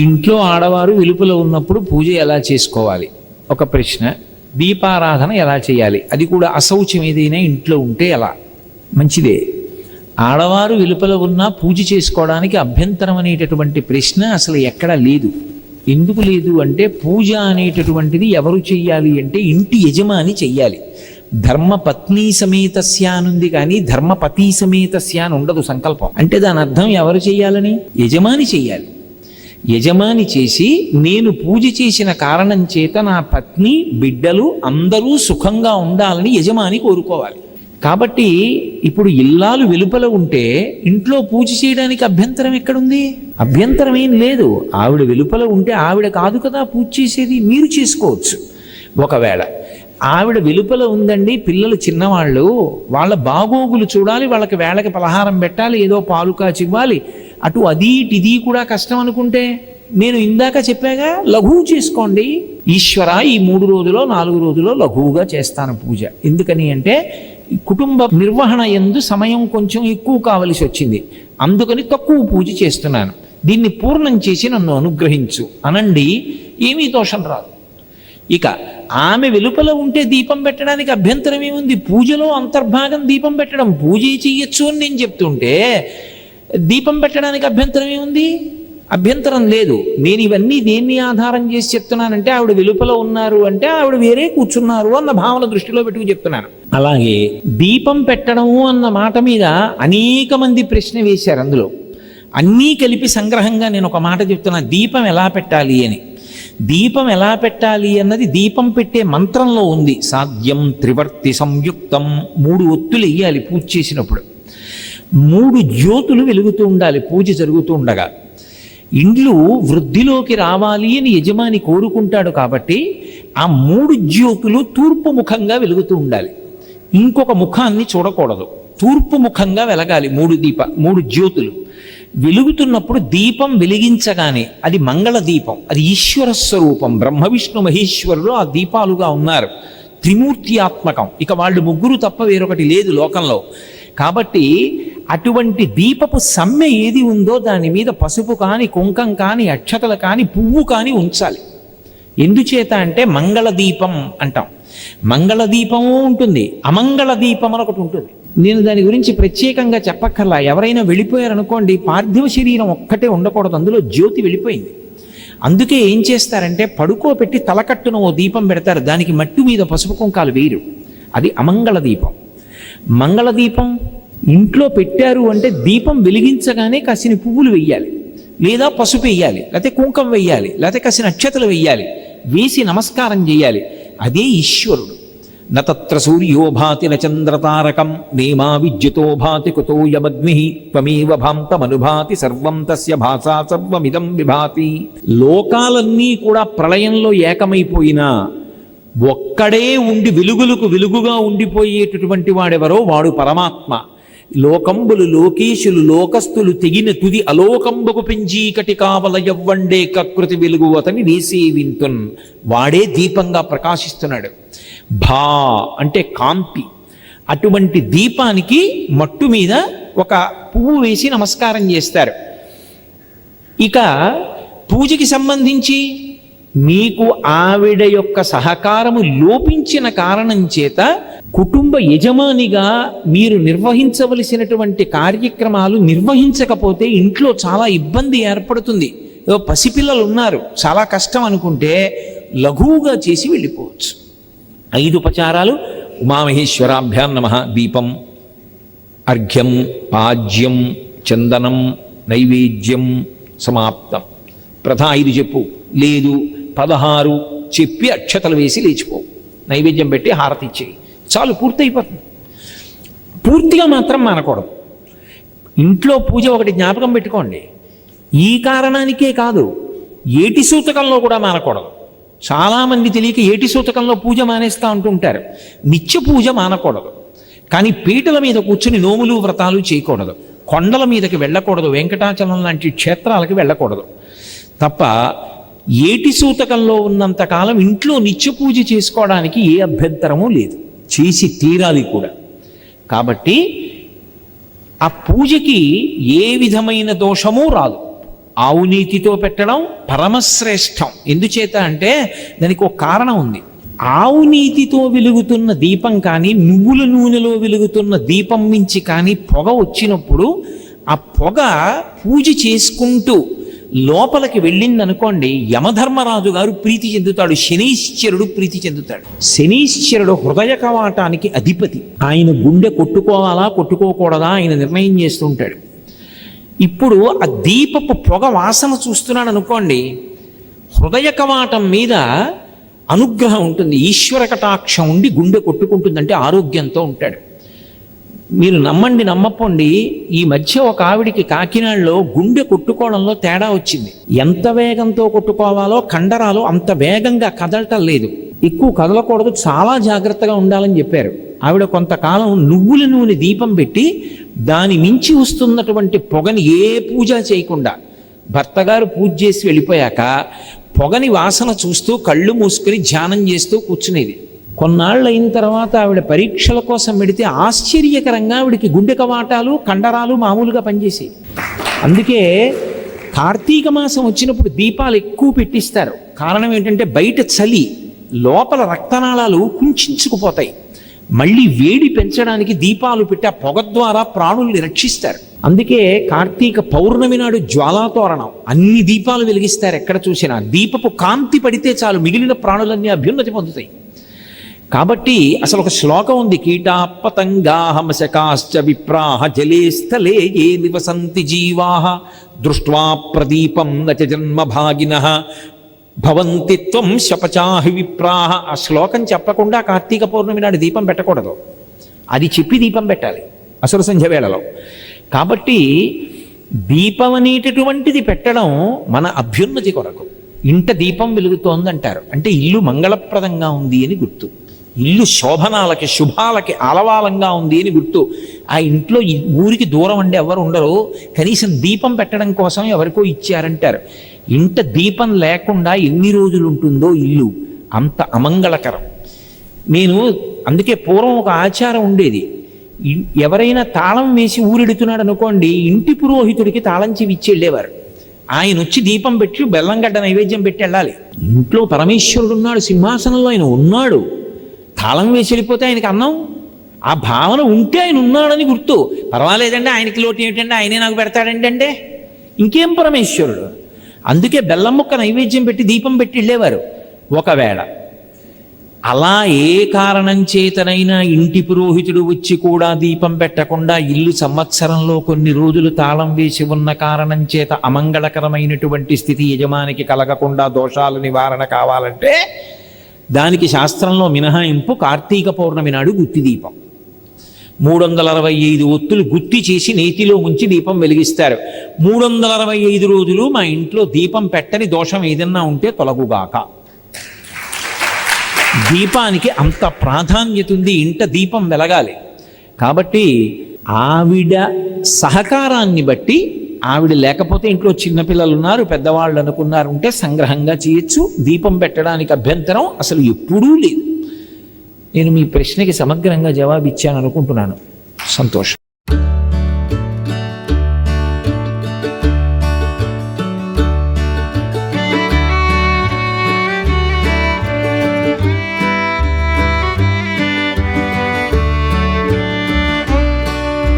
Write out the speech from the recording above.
ఇంట్లో ఆడవారు వెలుపల ఉన్నప్పుడు పూజ ఎలా చేసుకోవాలి ఒక ప్రశ్న. దీపారాధన ఎలా చేయాలి, అది కూడా అశౌచం ఏదైనా ఇంట్లో ఉంటే ఎలా? మంచిదే. ఆడవారు వెలుపల ఉన్నా పూజ చేసుకోవడానికి అభ్యంతరం అనేటటువంటి ప్రశ్న అసలు ఎక్కడా లేదు. ఎందుకు లేదు అంటే, పూజ అనేటటువంటిది ఎవరు చెయ్యాలి అంటే ఇంటి యజమాని చెయ్యాలి. ధర్మపత్ని సమేతస్య అనుంది కానీ ధర్మపతి సమేతస్య అని ఉండదు సంకల్పం. అంటే దాని అర్థం ఎవరు చెయ్యాలని? యజమాని చెయ్యాలి. యజమాని చేసి, నేను పూజ చేసిన కారణం చేత నా పత్ని బిడ్డలు అందరూ సుఖంగా ఉండాలని యజమాని కోరుకోవాలి. కాబట్టి ఇప్పుడు ఇల్లాలు వెలుపల ఉంటే ఇంట్లో పూజ చేయడానికి అభ్యంతరం ఎక్కడుంది? అభ్యంతరం ఏం లేదు. ఆవిడ వెలుపల ఉంటే ఆవిడ కాదు కదా పూజ చేసేది, మీరు చేసుకోవచ్చు. ఒకవేళ ఆవిడ వెలుపల ఉందండి, పిల్లలు చిన్నవాళ్ళు, వాళ్ళ బాగోగులు చూడాలి, వాళ్ళకి వేళకి పలహారం పెట్టాలి, ఏదో పాలు కాచి ఇవ్వాలి, అటు అది ఇది కూడా కష్టం అనుకుంటే, నేను ఇందాక చెప్పాగా లఘువు చేసుకోండి. ఈశ్వర ఈ 3 రోజులో 4 రోజులో లఘువుగా చేస్తాను పూజ. ఎందుకని అంటే కుటుంబ నిర్వహణ యందు సమయం కొంచెం ఎక్కువ కావలసి వచ్చింది, అందుకని తక్కువ పూజ చేస్తున్నాను, దీన్ని పూర్ణం చేసి నన్ను అనుగ్రహించు అనండి, ఏమీ దోషం రాదు. ఇక ఆమె వెలుపల ఉంటే దీపం పెట్టడానికి అభ్యంతరం ఏముంది? పూజలో అంతర్భాగం దీపం పెట్టడం, పూజ చెయ్యొచ్చు అని నేను చెప్తుంటే దీపం పెట్టడానికి అభ్యంతరం ఏముంది? అభ్యంతరం లేదు. నేను ఇవన్నీ దేన్ని ఆధారం చేసి చెప్తున్నానంటే, ఆవిడ వెలుపల ఉన్నారు అంటే ఆవిడ వేరే కూర్చున్నారు అన్న భావన దృష్టిలో పెట్టుకు చెప్తున్నాను. అలాగే దీపం పెట్టడము అన్న మాట మీద అనేక మంది ప్రశ్న వేశారు. అందులో అన్నీ కలిపి సంగ్రహంగా నేను ఒక మాట చెప్తున్నా, దీపం ఎలా పెట్టాలి అని. దీపం ఎలా పెట్టాలి అన్నది దీపం పెట్టే మంత్రంలో ఉంది. సాధ్యం త్రివర్తి సంయుక్తం, 3 ఒత్తులు వేయాలి పూజ చేసినప్పుడు, 3 జ్యోతులు వెలుగుతూ ఉండాలి పూజ జరుగుతూ ఉండగా. ఇండ్లు వృద్ధిలోకి రావాలి అని యజమాని కోరుకుంటాడు కాబట్టి ఆ 3 జ్యోతులు తూర్పు ముఖంగా వెలుగుతూ ఉండాలి, ఇంకొక ముఖాన్ని చూడకూడదు, తూర్పు ముఖంగా వెలగాలి. 3 జ్యోతులు వెలుగుతున్నప్పుడు దీపం వెలిగించగానే అది మంగళ దీపం, అది ఈశ్వర స్వరూపం. బ్రహ్మ విష్ణు మహేశ్వరులు ఆ దీపాలుగా ఉన్నారు, త్రిమూర్తి ఆత్మకం. ఇక వాళ్ళు 3 తప్ప వేరొకటి లేదు లోకంలో. కాబట్టి అటువంటి దీపపు సమ్మె ఏది ఉందో దాని మీద పసుపు కానీ కుంకం కానీ అక్షతలు కానీ పువ్వు కానీ ఉంచాలి. ఎందుచేత అంటే మంగళ దీపం అంటాం. మంగళ దీపము ఉంటుంది, అమంగళ దీపం అని ఒకటి ఉంటుంది. నేను దాని గురించి ప్రత్యేకంగా చెప్పక్కర్లా. ఎవరైనా వెళ్ళిపోయారనుకోండి, పార్థివ శరీరం ఒక్కటే ఉండకూడదు, అందులో జ్యోతి వెళ్ళిపోయింది. అందుకే ఏం చేస్తారంటే పడుకోబెట్టి తలకట్టున ఓ దీపం పెడతారు, దానికి మట్టి మీద పసుపు కుంకాలు వేయరు, అది అమంగళ దీపం. మంగళ దీపం ఇంట్లో పెట్టారు అంటే దీపం వెలిగించగానే కాసిన పువ్వులు వెయ్యాలి, లేదా పసుపు వెయ్యాలి, లేకపోతే కుంకం వెయ్యాలి, లేకపోతే కాసిన అక్షతలు వెయ్యాలి, వేసి నమస్కారం చేయాలి. అదే ఈశ్వరుడు. నత్ర సూర్యో భాతి నచంద్రతారకం నేమా విద్యుతో భాతి కుతో యమగ్ని త్వమేవ భాంతమనుభాతి సర్వం తస్య భాసా సర్వమిదం విభాతి. లోకాలన్నీ కూడా ప్రళయంలో ఏకమైపోయినా ఒక్కడే ఉండి వెలుగులకు వెలుగుగా ఉండిపోయేటటువంటి వాడెవరో వాడు పరమాత్మ. లోకంబులు లోకేశులు లోకస్తులు తెగిన తుది అలోకంబకు పెంచీకటి కావల యవ్వండే కకృతి వెలుగు అతని నేసేవింతున్, వాడే దీపంగా ప్రకాశిస్తున్నాడు. భా అంటే కాంతి. అటువంటి దీపానికి మట్టు మీద ఒక పువ్వు వేసి నమస్కారం చేస్తారు. ఇక పూజకి సంబంధించి మీకు ఆవిడ యొక్క సహకారము లోపించిన కారణం చేత కుటుంబ యజమానిగా మీరు నిర్వహించవలసినటువంటి కార్యక్రమాలు నిర్వహించకపోతే ఇంట్లో చాలా ఇబ్బంది ఏర్పడుతుంది. ఏదో పసిపిల్లలు ఉన్నారు, చాలా కష్టం అనుకుంటే లఘువుగా చేసి వెళ్ళిపోవచ్చు. 5 ఉపచారాలు: ఉమామహేశ్వరాభ్యాం నమః, దీపం, అర్ఘ్యం, పాజ్యం, చందనం, నైవేద్యం, సమాప్తం. ప్రథా 5 చెప్పు, లేదు 16 చెప్పి అక్షతలు వేసి లేచిపో, నైవేద్యం పెట్టి హారతి ఇచ్చేయి, చాలు, పూర్తయిపోతుంది. పూర్తిగా మాత్రం మానకూడదు. ఇంట్లో పూజ ఒకటి జ్ఞాపకం పెట్టుకోండి, ఈ కారణానికే కాదు, ఏటి సూతకంలో కూడా మానకూడదు. చాలామంది తెలియక ఏటి సూతకంలో పూజ మానేస్తూ ఉంటుంటారు. నిత్య పూజ మానకూడదు, కానీ పీటల మీద కూర్చుని నోములు వ్రతాలు చేయకూడదు, కొండల మీదకి వెళ్ళకూడదు, వెంకటాచలం లాంటి క్షేత్రాలకి వెళ్ళకూడదు. తప్ప ఏటి సూతకంలో ఉన్నంతకాలం ఇంట్లో నిత్య పూజ చేసుకోవడానికి ఏ అభ్యంతరమూ లేదు, చేసి తీరాలి కూడా. కాబట్టి ఆ పూజకి ఏ విధమైన దోషమూ రాదు. ఆవు నీతితో పెట్టడం పరమశ్రేష్టం. ఎందుచేత అంటే దానికి ఒక కారణం ఉంది. ఆవు నీతితో వెలుగుతున్న దీపం కానీ నువ్వుల నూనెలో వెలుగుతున్న దీపం మించి కానీ పొగ వచ్చినప్పుడు ఆ పొగ పూజ చేసుకుంటూ లోపలికి వెళ్ళిందనుకోండి, యమధర్మరాజు గారు ప్రీతి చెందుతాడు, శనీశ్వరుడు ప్రీతి చెందుతాడు. శనీశ్వరుడు హృదయ కవాటానికి అధిపతి. ఆయన గుండె కొట్టుకోవాలా కొట్టుకోకూడదా ఆయన నిర్ణయం చేస్తుంటాడు. ఇప్పుడు ఆ దీపపు పొగ వాసన చూస్తున్నాడు అనుకోండి, హృదయ కవాటం మీద అనుగ్రహం ఉంటుంది, ఈశ్వర కటాక్షం ఉండి గుండె కొట్టుకుంటుందంటే ఆరోగ్యంతో ఉంటాడు. మీరు నమ్మండి నమ్మపోండి, ఈ మధ్య ఒక ఆవిడికి కాకినాడలో గుండె కొట్టుకోవడంలో తేడా వచ్చింది. ఎంత వేగంతో కొట్టుకోవాలో కండరాలు అంత వేగంగా కదలటం లేదు, ఎక్కువ కదలకూడదు, చాలా జాగ్రత్తగా ఉండాలని చెప్పారు. ఆవిడ కొంతకాలం నువ్వుల నూనె దీపం పెట్టి దాని మించి వస్తున్నటువంటి పొగని ఏ పూజ చేయకుండా భర్తగారు పూజ చేసి వెళ్ళిపోయాక పొగని వాసన చూస్తూ కళ్ళు మూసుకొని ధ్యానం చేస్తూ కూర్చునేది. కొన్నాళ్ళు అయిన తర్వాత ఆవిడ పరీక్షల కోసం పెడితే ఆశ్చర్యకరంగా ఆవిడికి గుండె కవాటాలు కండరాలు మామూలుగా పనిచేసాయి. అందుకే కార్తీక మాసం వచ్చినప్పుడు దీపాలు ఎక్కువ పెట్టిస్తారు. కారణం ఏంటంటే బయట చలి, లోపల రక్తనాళాలు కుంచుకుపోతాయి. మళ్ళీ వేడి పెంచడానికి దీపాలు పెట్టి ఆ పొగ ద్వారా ప్రాణుల్ని రక్షిస్తారు. అందుకే కార్తీక పౌర్ణమి నాడు జ్వాలాతోరణం అన్ని దీపాలు వెలిగిస్తారు. ఎక్కడ చూసినా దీపపు కాంతి పడితే చాలు మిగిలిన ప్రాణులన్నీ అభ్యున్నతి పొందుతాయి. కాబట్టి అసలు ఒక శ్లోకం ఉంది, కీటాపతంగాహమశకాశ్చ విప్రాహ జలే స్థలే ఏ నివసంతి జీవాః దృష్ట్వా ప్రదీపం నచ జన్మభాగినః భవంతి త్వం శపచాహి విప్రాహ. ఆ శ్లోకం చెప్పకుండా కార్తీక పౌర్ణమి నాడు దీపం పెట్టకూడదు, అది చెప్పి దీపం పెట్టాలి అసుర సంధ్య వేళలో. కాబట్టి దీపం అనేటటువంటిది పెట్టడం మన అభ్యున్నతి కొరకు. ఇంట దీపం వెలుగుతోందంటారు అంటే ఇల్లు మంగళప్రదంగా ఉంది అని గుర్తు, ఇల్లు శోభనాలకి శుభాలకి ఆలవాలంగా ఉంది అని గుర్తు. ఆ ఇంట్లో ఊరికి దూరం అండి ఎవరు ఉండరు, కనీసం దీపం పెట్టడం కోసం ఎవరికో ఇచ్చారంటారు. ఇంట దీపం లేకుండా ఎన్ని రోజులు ఉంటుందో ఇల్లు అంత అమంగళకరం. నేను అందుకే పూర్వం ఒక ఆచారం ఉండేది, ఎవరైనా తాళం వేసి ఊరెడుతున్నాడు అనుకోండి, ఇంటి పురోహితుడికి తాళం చెవి ఇచ్చి వెళ్ళేవారు. ఆయన వచ్చి దీపం పెట్టి బెల్లంగడ్డ నైవేద్యం పెట్టి వెళ్ళాలి. ఇంట్లో పరమేశ్వరుడు ఉన్నాడు, సింహాసనంలో ఆయన ఉన్నాడు, తాళం వేసి వెళ్ళిపోతే ఆయనకి అన్నం. ఆ భావన ఉంటే ఆయన ఉన్నాడని గుర్తు. పర్వాలేదండి ఆయనకి లోటు ఏమిటంటే ఆయనే నాకు పెడతాడండి అంటే ఇంకేం పరమేశ్వరుడు. అందుకే బెల్లం ముక్క నైవేద్యం పెట్టి దీపం పెట్టి వెళ్ళేవారు. ఒకవేళ అలా ఏ కారణం చేతనైనా ఇంటి పురోహితుడు వచ్చి కూడా దీపం పెట్టకుండా ఇల్లు సంవత్సరంలో కొన్ని రోజులు తాళం వేసి ఉన్న కారణం చేత అమంగళకరమైనటువంటి స్థితి యజమానికి కలగకుండా దోషాల నివారణ కావాలంటే దానికి శాస్త్రంలో మినహాయింపు కార్తీక పౌర్ణమి నాడు గుత్తి దీపం. 365 ఒత్తులు గుత్తి చేసి నేతిలో ఉంచి దీపం వెలిగిస్తారు. 365 రోజులు మా ఇంట్లో దీపం పెట్టని దోషం ఏదన్నా ఉంటే తొలగుగాక. దీపానికి అంత ప్రాధాన్యత ఉంది, ఇంట దీపం వెలగాలి. కాబట్టి ఆవిడ సహకారాన్ని బట్టి, ఆవిడ లేకపోతే ఇంట్లో చిన్నపిల్లలు ఉన్నారు పెద్దవాళ్ళు అనుకున్నారు ఉంటే సంగ్రహంగా చేయొచ్చు. దీపం పెట్టడానికి అభ్యంతరం అసలు ఎప్పుడూ లేదు. నేను మీ ప్రశ్నకి సమగ్రంగా జవాబు ఇచ్చాను అనుకుంటున్నాను. సంతోషం.